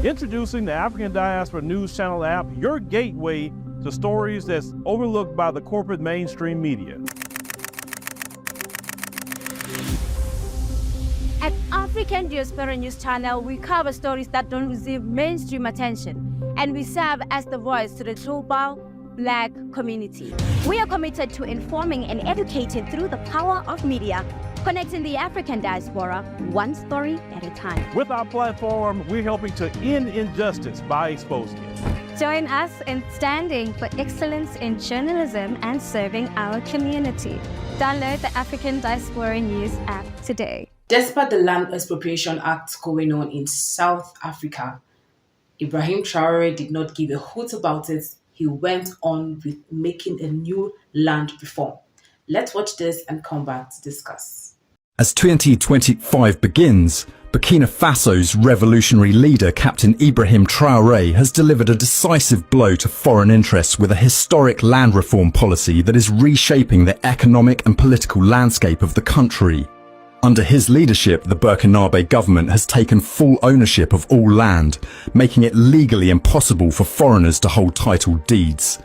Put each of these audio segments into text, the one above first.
Introducing the African Diaspora News Channel app, your gateway to stories that's overlooked by the corporate mainstream media. At African Diaspora News Channel, we cover stories that don't receive mainstream attention, and we serve as the voice to the global Black community. We are committed to informing and educating through the power of media, connecting the African diaspora one story at a time. With our platform, we're helping to end injustice by exposing it. Join us in standing for excellence in journalism and serving our community. Download the African Diaspora News app today. Despite the Land Expropriation Act going on in South Africa, Ibrahim Traore did not give a hoot about it. He went on with making a new land reform. Let's watch this and come back to discuss. As 2025 begins, Burkina Faso's revolutionary leader, Captain Ibrahim Traore, has delivered a decisive blow to foreign interests with a historic land reform policy that is reshaping the economic and political landscape of the country. Under his leadership, the Burkinabe government has taken full ownership of all land, making it legally impossible for foreigners to hold title deeds.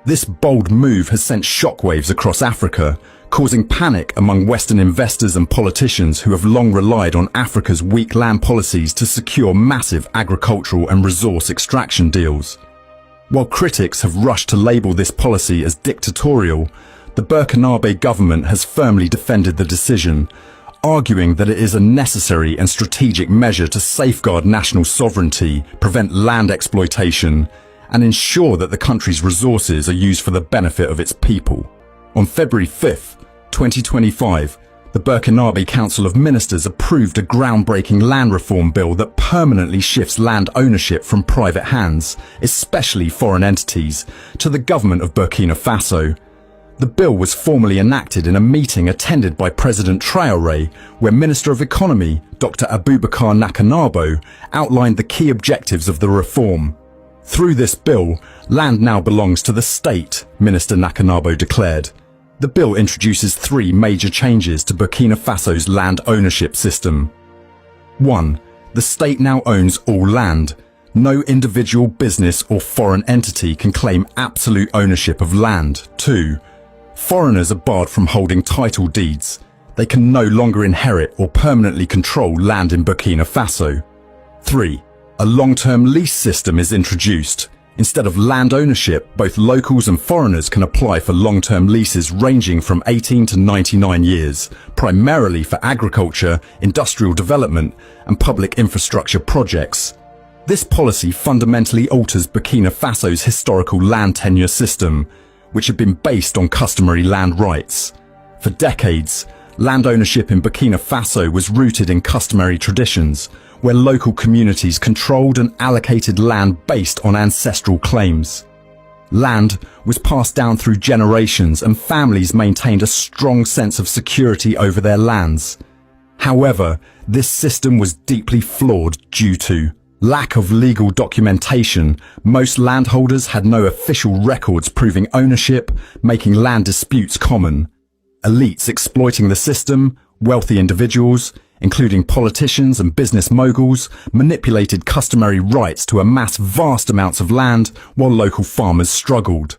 This bold move has sent shockwaves across Africa, causing panic among Western investors and politicians who have long relied on Africa's weak land policies to secure massive agricultural and resource extraction deals. While critics have rushed to label this policy as dictatorial, the Burkinabe government has firmly defended the decision, arguing that it is a necessary and strategic measure to safeguard national sovereignty, prevent land exploitation, and ensure that the country's resources are used for the benefit of its people. On February 5th, 2025, the Burkinabe Council of Ministers approved a groundbreaking land reform bill that permanently shifts land ownership from private hands, especially foreign entities, to the government of Burkina Faso. The bill was formally enacted in a meeting attended by President Traore, where Minister of Economy, Dr. Abubakar Nakanabo, outlined the key objectives of the reform. Through this bill, land now belongs to the state, Minister Nakanabo declared. The bill introduces three major changes to Burkina Faso's land ownership system. 1. The state now owns all land. No individual business or foreign entity can claim absolute ownership of land. 2. Foreigners are barred from holding title deeds. They can no longer inherit or permanently control land in Burkina Faso. 3. A long-term lease system is introduced. Instead of land ownership, both locals and foreigners can apply for long-term leases ranging from 18 to 99 years, primarily for agriculture, industrial development, and public infrastructure projects. This policy fundamentally alters Burkina Faso's historical land tenure system, which had been based on customary land rights. For decades, land ownership in Burkina Faso was rooted in customary traditions, where local communities controlled and allocated land based on ancestral claims. Land was passed down through generations and families maintained a strong sense of security over their lands. However, this system was deeply flawed due to lack of legal documentation. Most landholders had no official records proving ownership, making land disputes common. Elites exploiting the system, wealthy individuals, including politicians and business moguls, manipulated customary rights to amass vast amounts of land while local farmers struggled.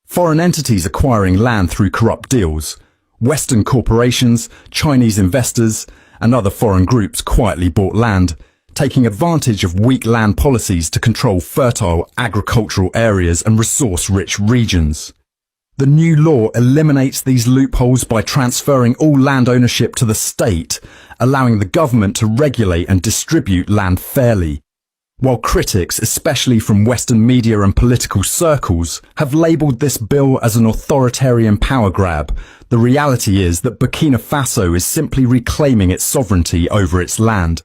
Foreign entities acquiring land through corrupt deals. Western corporations, Chinese investors, and other foreign groups quietly bought land, taking advantage of weak land policies to control fertile agricultural areas and resource-rich regions. The new law eliminates these loopholes by transferring all land ownership to the state, allowing the government to regulate and distribute land fairly. While critics, especially from Western media and political circles, have labelled this bill as an authoritarian power grab, the reality is that Burkina Faso is simply reclaiming its sovereignty over its land.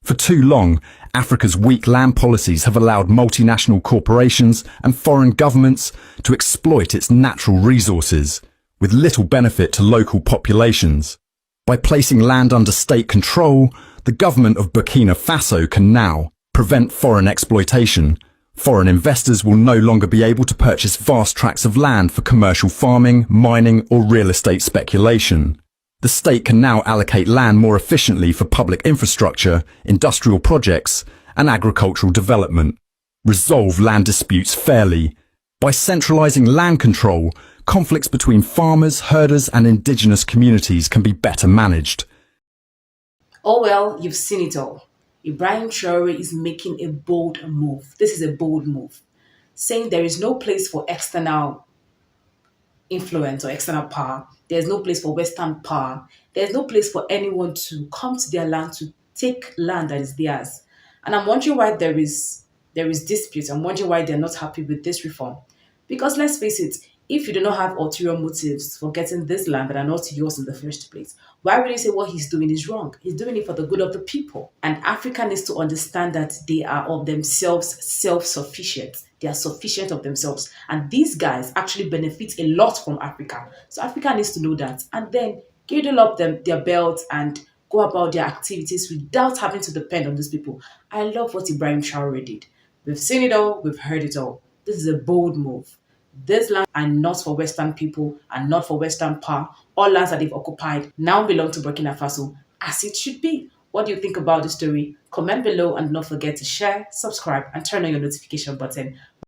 For too long, Africa's weak land policies have allowed multinational corporations and foreign governments to exploit its natural resources, with little benefit to local populations. By placing land under state control, the government of Burkina Faso can now prevent foreign exploitation. Foreign investors will no longer be able to purchase vast tracts of land for commercial farming, mining, or real estate speculation. The state can now allocate land more efficiently for public infrastructure, industrial projects, and agricultural development. Resolve land disputes fairly. By centralising land control, conflicts between farmers, herders and indigenous communities can be better managed. Oh well, you've seen it all. Ibrahim Traore is making a bold move. This is a bold move, saying there is no place for external influence or external power. There's no place for Western power. There's no place for anyone to come to their land to take land that is theirs. And I'm wondering why there is dispute. I'm wondering why they're not happy with this reform. Because let's face it, if you do not have ulterior motives for getting this land that are not yours in the first place, why would you say what he's doing is wrong? He's doing it for the good of the people. And Africa needs to understand that they are of themselves self-sufficient. They are sufficient of themselves. And these guys actually benefit a lot from Africa. So Africa needs to know that. And then girdle up their belts and go about their activities without having to depend on these people. I love what Ibrahim Traore did. We've seen it all, we've heard it all. This is a bold move. These lands are not for Western people and not for Western power. All lands that they've occupied now belong to Burkina Faso, as it should be. What do you think about the story? Comment below and don't forget to share, subscribe, and turn on your notification button.